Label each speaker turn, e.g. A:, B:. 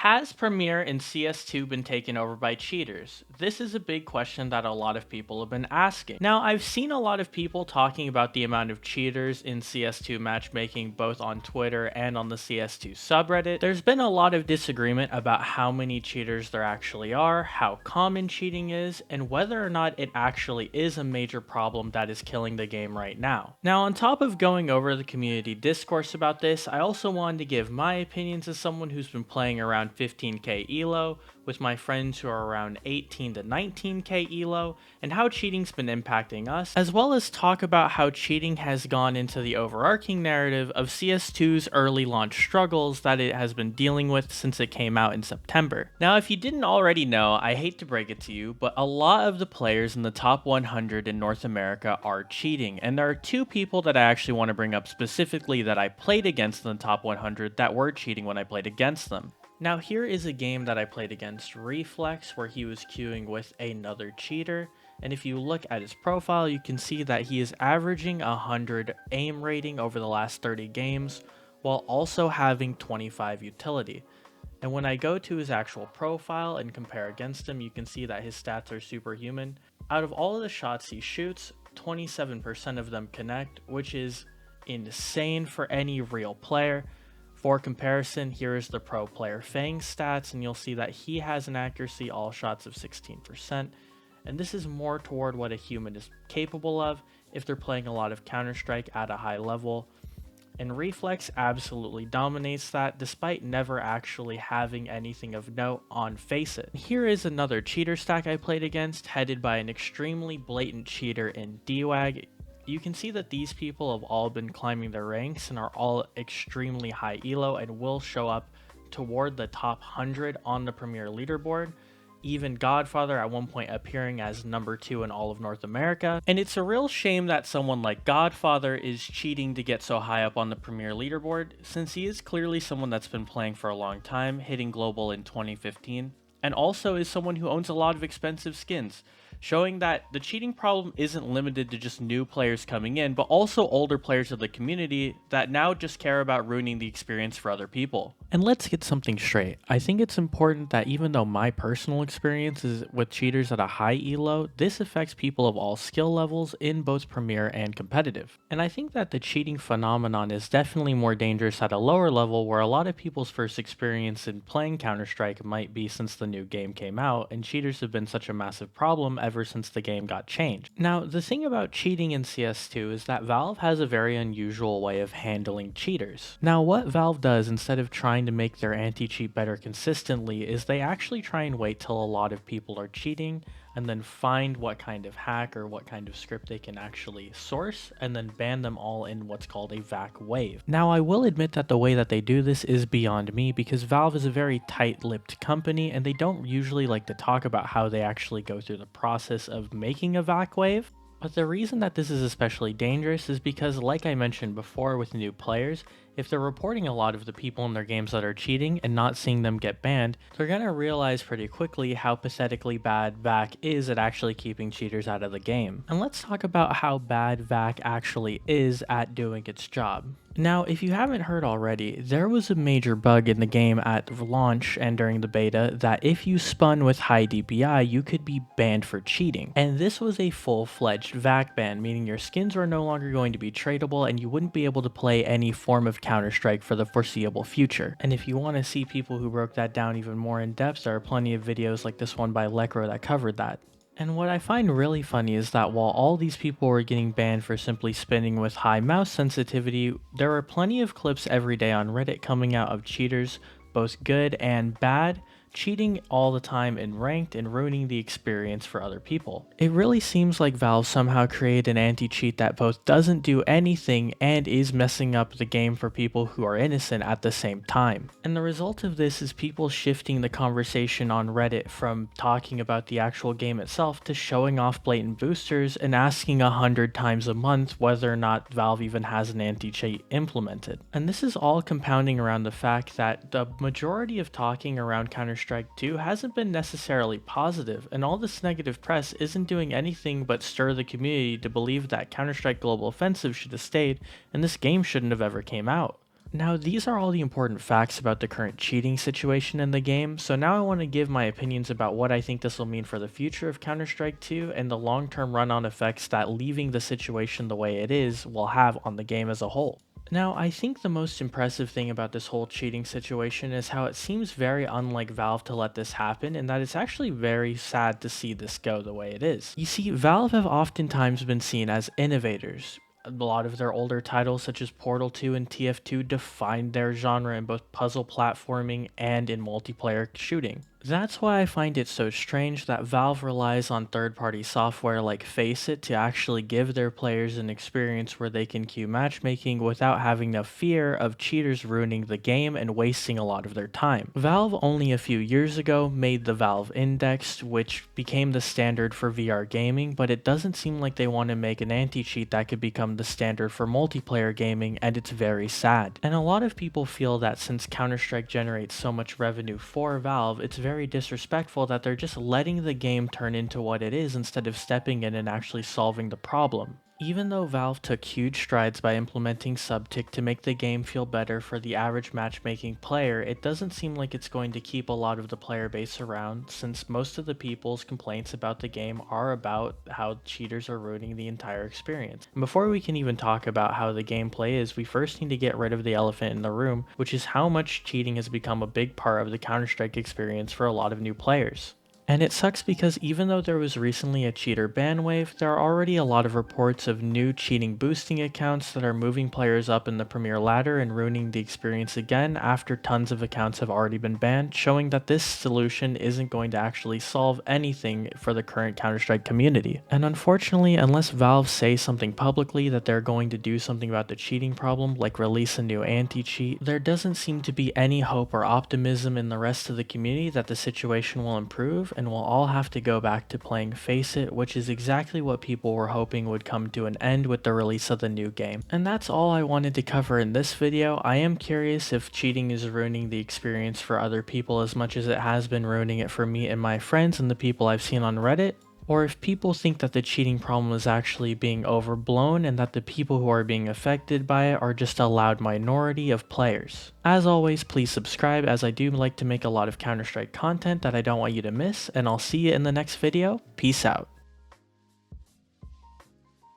A: Has Premier in CS2 been taken over by cheaters? This is a big question that a lot of people have been asking. Now, I've seen a lot of people talking about the amount of cheaters in CS2 matchmaking both on Twitter and on the CS2 subreddit. There's been a lot of disagreement about how many cheaters there actually are, how common cheating is, and whether or not it actually is a major problem that is killing the game right now. Now, on top of going over the community discourse about this, I also wanted to give my opinions as someone who's been playing around 15k elo with my friends who are around 18 to 19k elo, and how cheating's been impacting us, as well as talk about how cheating has gone into the overarching narrative of CS2's early launch struggles that it has been dealing with since it came out in September. Now, if you didn't already know, I hate to break it to you, but a lot of the players in the top 100 in North America are cheating, and there are two people that I actually want to bring up specifically that I played against in the top 100 that were cheating when I played against them. Now, here is a game that I played against Reflex where he was queuing with another cheater, and if you look at his profile, you can see that he is averaging 100 aim rating over the last 30 games while also having 25 utility. And when I go to his actual profile and compare against him, you can see that his stats are superhuman. Out of all of the shots he shoots, 27% of them connect, which is insane for any real player. For comparison, here is the pro player Fang stats, and you'll see that he has an accuracy all shots of 16%, and this is more toward what a human is capable of if they're playing a lot of Counter-Strike at a high level, and Reflex absolutely dominates that despite never actually having anything of note on Faceit. Here is another cheater stack I played against, headed by an extremely blatant cheater in DWAG. You can see that these people have all been climbing their ranks and are all extremely high elo and will show up toward the top 100 on the Premier leaderboard, even Godfather at one point appearing as number 2 in all of North America. And it's a real shame that someone like Godfather is cheating to get so high up on the Premier leaderboard, since he is clearly someone that's been playing for a long time, hitting global in 2015, and also is someone who owns a lot of expensive skins, showing that the cheating problem isn't limited to just new players coming in, but also older players of the community that now just care about ruining the experience for other people. And let's get something straight. I think it's important that even though my personal experience is with cheaters at a high elo, this affects people of all skill levels in both Premier and competitive. And I think that the cheating phenomenon is definitely more dangerous at a lower level, where a lot of people's first experience in playing Counter-Strike might be since the new game came out, and cheaters have been such a massive problem ever since the game got changed. Now, the thing about cheating in CS2 is that Valve has a very unusual way of handling cheaters. Now, what Valve does instead of trying to make their anti-cheat better consistently is they actually try and wait till a lot of people are cheating and then find what kind of hack or what kind of script they can actually source and then ban them all in what's called a VAC wave. Now, I will admit that the way that they do this is beyond me, because Valve is a very tight-lipped company and they don't usually like to talk about how they actually go through the process of making a VAC wave. But the reason that this is especially dangerous is because, like I mentioned before with new players, if they're reporting a lot of the people in their games that are cheating and not seeing them get banned, they're going to realize pretty quickly how pathetically bad VAC is at actually keeping cheaters out of the game. And let's talk about how bad VAC actually is at doing its job. Now, if you haven't heard already, there was a major bug in the game at launch and during the beta that if you spun with high DPI, you could be banned for cheating. And this was a full-fledged VAC ban, meaning your skins were no longer going to be tradable and you wouldn't be able to play any form of Counter-Strike for the foreseeable future. And if you want to see people who broke that down even more in depth, there are plenty of videos like this one by Lecro that covered that. And what I find really funny is that while all these people were getting banned for simply spinning with high mouse sensitivity, there are plenty of clips every day on Reddit coming out of cheaters, both good and bad, cheating all the time in ranked and ruining the experience for other people. It really seems like Valve somehow created an anti-cheat that both doesn't do anything and is messing up the game for people who are innocent at the same time. And the result of this is people shifting the conversation on Reddit from talking about the actual game itself to showing off blatant boosters and asking 100 times a month whether or not Valve even has an anti-cheat implemented. And this is all compounding around the fact that the majority of talking around Counter-Strike 2 hasn't been necessarily positive, and all this negative press isn't doing anything but stir the community to believe that Counter-Strike Global Offensive should have stayed and this game shouldn't have ever came out. Now, these are all the important facts about the current cheating situation in the game, so now I want to give my opinions about what I think this will mean for the future of Counter-Strike 2 and the long-term run-on effects that leaving the situation the way it is will have on the game as a whole. Now, I think the most impressive thing about this whole cheating situation is how it seems very unlike Valve to let this happen, and that it's actually very sad to see this go the way it is. You see, Valve have oftentimes been seen as innovators. A lot of their older titles, such as Portal 2 and TF2, defined their genre in both puzzle platforming and in multiplayer shooting. That's why I find it so strange that Valve relies on third-party software like Faceit to actually give their players an experience where they can queue matchmaking without having the fear of cheaters ruining the game and wasting a lot of their time. Valve only a few years ago made the Valve Index, which became the standard for VR gaming, but it doesn't seem like they want to make an anti-cheat that could become the standard for multiplayer gaming, and it's very sad. And a lot of people feel that since Counter-Strike generates so much revenue for Valve, it's very disrespectful that they're just letting the game turn into what it is instead of stepping in and actually solving the problem. Even though Valve took huge strides by implementing Subtick to make the game feel better for the average matchmaking player, it doesn't seem like it's going to keep a lot of the player base around, since most of the people's complaints about the game are about how cheaters are ruining the entire experience. And before we can even talk about how the gameplay is, we first need to get rid of the elephant in the room, which is how much cheating has become a big part of the Counter-Strike experience for a lot of new players. And it sucks because even though there was recently a cheater ban wave, there are already a lot of reports of new cheating boosting accounts that are moving players up in the premier ladder and ruining the experience again after tons of accounts have already been banned, showing that this solution isn't going to actually solve anything for the current Counter-Strike community. And unfortunately, unless Valve say something publicly that they're going to do something about the cheating problem, like release a new anti-cheat, there doesn't seem to be any hope or optimism in the rest of the community that the situation will improve, and we'll all have to go back to playing Faceit, which is exactly what people were hoping would come to an end with the release of the new game. And that's all I wanted to cover in this video. I am curious if cheating is ruining the experience for other people as much as it has been ruining it for me and my friends and the people I've seen on Reddit, or if people think that the cheating problem is actually being overblown and that the people who are being affected by it are just a loud minority of players. As always, please subscribe, as I do like to make a lot of Counter-Strike content that I don't want you to miss, and I'll see you in the next video. Peace out.